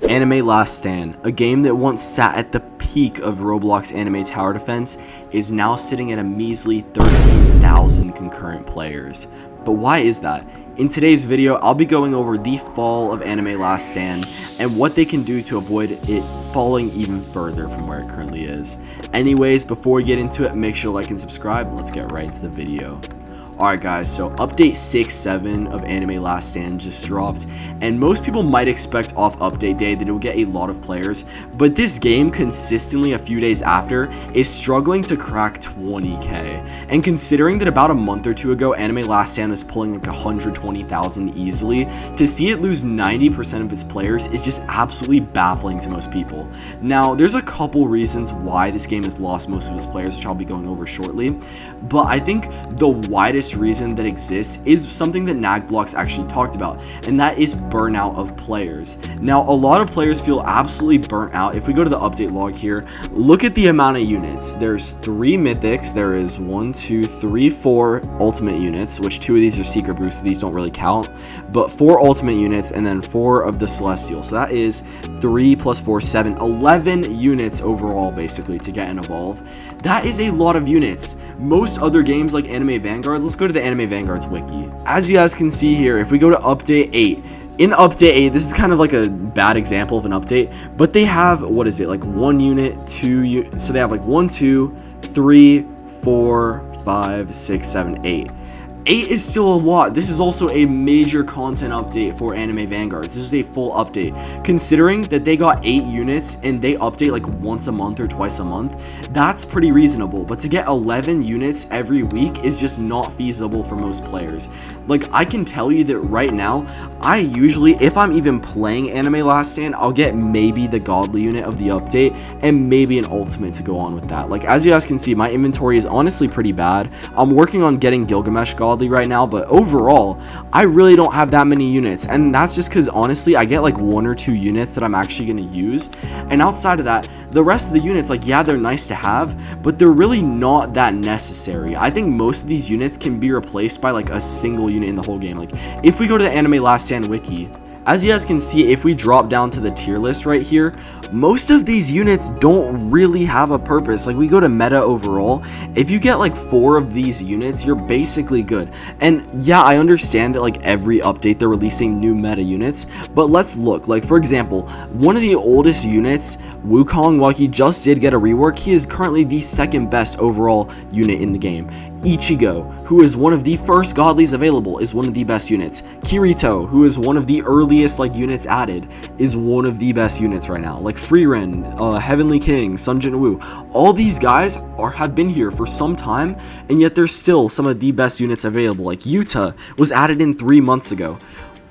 Anime Last Stand, a game that once sat at the peak of Roblox anime tower defense, is now sitting at a measly 13,000 concurrent players. But why is that? In today's video, I'll be going over the fall of Anime Last Stand and what they can do to avoid it falling even further from where it currently is. Anyways, before we get into it, make sure to like and subscribe. Let's get right into the video. Alright guys, so update 6.7 of Anime Last Stand just dropped, and most people might expect off update day that it will get a lot of players, but this game consistently a few days after is struggling to crack 20k, and considering that about a month or two ago Anime Last Stand was pulling like 120,000 easily, to see it lose 90% of its players is just absolutely baffling to most people. Now, there's a couple reasons why this game has lost most of its players, which I'll be going over shortly, but I think the widest reason that exists is something that Nagblox actually talked about, and that is burnout of players. Now, a lot of players feel absolutely burnt out. If we go to the update log here, look at the amount of units. There's 3 mythics, there is 4 ultimate units, which 2 of these are secret boosts, so these don't really count, but 4 ultimate units and then 4 of the celestial. So that is 3 plus 4, 7, 11 units overall basically to get and evolve. That is a lot of units. Most other games like Anime Vanguards, let's go to the Anime Vanguards wiki. As you guys can see here, if we go to update 8, in update 8, this is kind of like a bad example of an update, but they have, what is it, like 1 unit, 2 so they have like 1, 2, 3, 4, 5, 6, 7, 8. 8 is still a lot. This is also a major content update for Anime Vanguards. This is a full update. Considering that they got 8 units and they update like once a month or twice a month, that's pretty reasonable. But to get 11 units every week is just not feasible for most players. Like, I can tell you that right now, I usually, if I'm even playing Anime Last Stand, I'll get maybe the godly unit of the update and maybe an ultimate to go on with that. Like, as you guys can see, my inventory is honestly pretty bad. I'm working on getting Gilgamesh godly right now, but overall I really don't have that many units, and that's just because honestly I get like 1 or 2 units that I'm actually going to use, and outside of that, the rest of the units, like, yeah, they're nice to have, but they're really not that necessary. I think most of these units can be replaced by like a single unit in the whole game. Like, if we go to the Anime Last Stand wiki, as you guys can see, if we drop down to the tier list right here, most of these units don't really have a purpose. Like, we go to meta overall, if you get like 4 of these units, you're basically good. And yeah, I understand that like every update they're releasing new meta units, but let's look. Like, for example, one of the oldest units, Wukong, while he just did get a rework, he is currently the 2nd best overall unit in the game. Ichigo, who is one of the first godlies available, is one of the best units. Kirito, who is one of the earliest like units added, is one of the best units right now. Like Freeren, Heavenly King, Sun Jin-woo, all these guys have been here for some time, and yet they're still some of the best units available. Like Yuta was added in 3 months ago.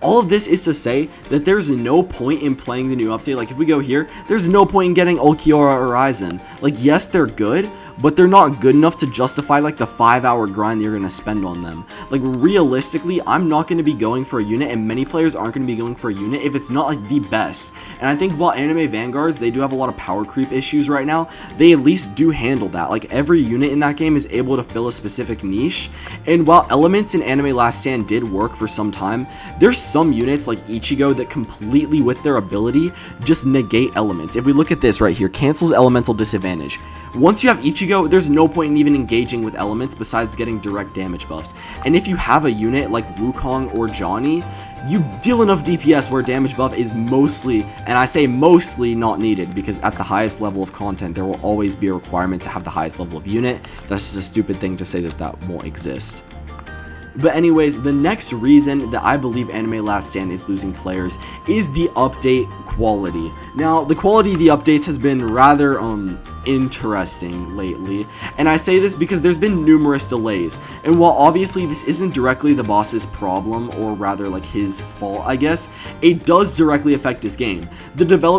All of this is to say that there's no point in playing the new update. Like, if we go here, there's no point in getting Ulquiorra Horizon. Like, yes, they're good, but they're not good enough to justify like the 5-hour grind you're going to spend on them. Like, realistically, I'm not going to be going for a unit, and many players aren't going to be going for a unit if it's not like the best. And I think while Anime Vanguards, they do have a lot of power creep issues right now, they at least do handle that. Like, every unit in that game is able to fill a specific niche, and while elements in Anime Last Stand did work for some time, there's some units like Ichigo that completely, with their ability, just negate elements. If we look at this right here, cancels elemental disadvantage. Once you have Ichigo, there's no point in even engaging with elements besides getting direct damage buffs. And if you have a unit like Wukong or Johnny, you deal enough DPS where damage buff is mostly, and I say mostly, not needed, because at the highest level of content, there will always be a requirement to have the highest level of unit. That's just a stupid thing to say that that won't exist. But anyways, the next reason that I believe Anime Last Stand is losing players is the update quality. Now, the quality of the updates has been rather interesting lately, and I say this because there's been numerous delays, and while obviously this isn't directly the boss's problem, or rather like his fault, I guess, it does directly affect his game.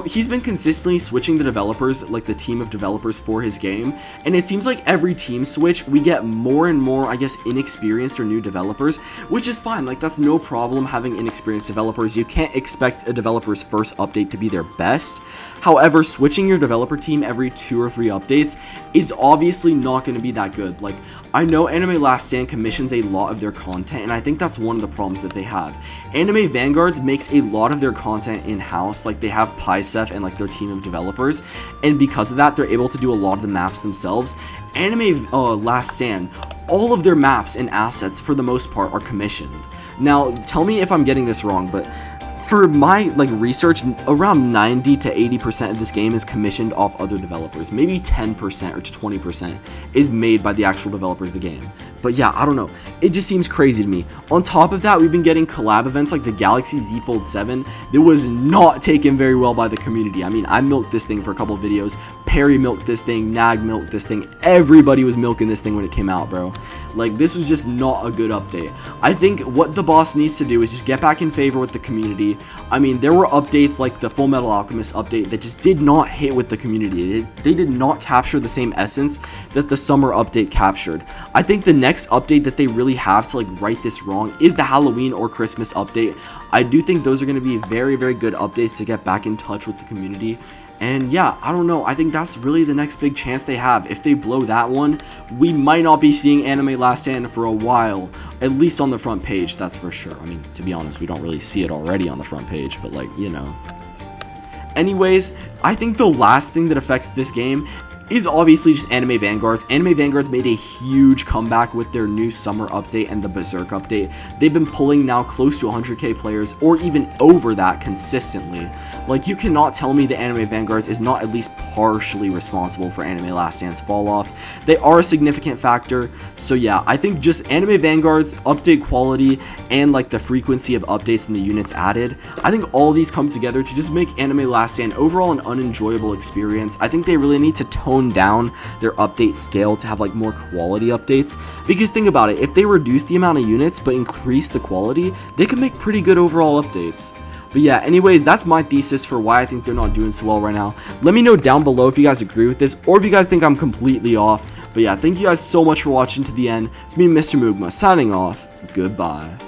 He's been consistently switching the developers, like the team of developers for his game, and it seems like every team switch we get more and more, I guess, inexperienced or new developers, which is fine. Like, that's no problem having inexperienced developers. You can't expect a developer's first update to be their best. However, switching your developer team every 2 or 3 updates is obviously not going to be that good. Like, I know Anime Last Stand commissions a lot of their content, and I think that's one of the problems that they have. Anime Vanguards makes a lot of their content in-house, like they have Picef and like their team of developers, and because of that, they're able to do a lot of the maps themselves. Anime Last Stand, all of their maps and assets for the most part are commissioned. Now, tell me if I'm getting this wrong, but for my research, around 90 to 80% of this game is commissioned off other developers. Maybe 10% or to 20% is made by the actual developers of the game. But yeah, I don't know. It just seems crazy to me. On top of that, we've been getting collab events like the Galaxy Z Fold 7 that was not taken very well by the community. I mean, I milked this thing for a couple of videos. Perry milked this thing, Nag milked this thing. Everybody was milking this thing when it came out, bro. Like, this was just not a good update. I think what the boss needs to do is just get back in favor with the community. I mean, there were updates like the Full Metal Alchemist update that just did not hit with the community. They did not capture the same essence that the summer update captured. I think the next update that they really have to right this wrong is the Halloween or Christmas update. I do think those are going to be very, very good updates to get back in touch with the community. And yeah, I don't know, I think that's really the next big chance they have. If they blow that one, we might not be seeing Anime Last Stand for a while, at least on the front page, that's for sure. I mean, to be honest, we don't really see it already on the front page, but you know. Anyways, I think the last thing that affects this game is obviously just Anime Vanguards. Anime Vanguards made a huge comeback with their new summer update and the Berserk update. They've been pulling now close to 100k players, or even over that consistently. Like, you cannot tell me that Anime Vanguards is not at least partially responsible for Anime Last Stand's fall off. They are a significant factor. So yeah, I think just Anime Vanguards, update quality, and the frequency of updates and the units added, I think all these come together to just make Anime Last Stand overall an unenjoyable experience. I think they really need to tone down their update scale to have more quality updates, because think about it, if they reduce the amount of units but increase the quality, they can make pretty good overall updates. But yeah, anyways, that's my thesis for why I think they're not doing so well right now. Let me know down below if you guys agree with this, or if you guys think I'm completely off. But yeah, thank you guys so much for watching to the end. It's me, Mr. Mugma, signing off. Goodbye.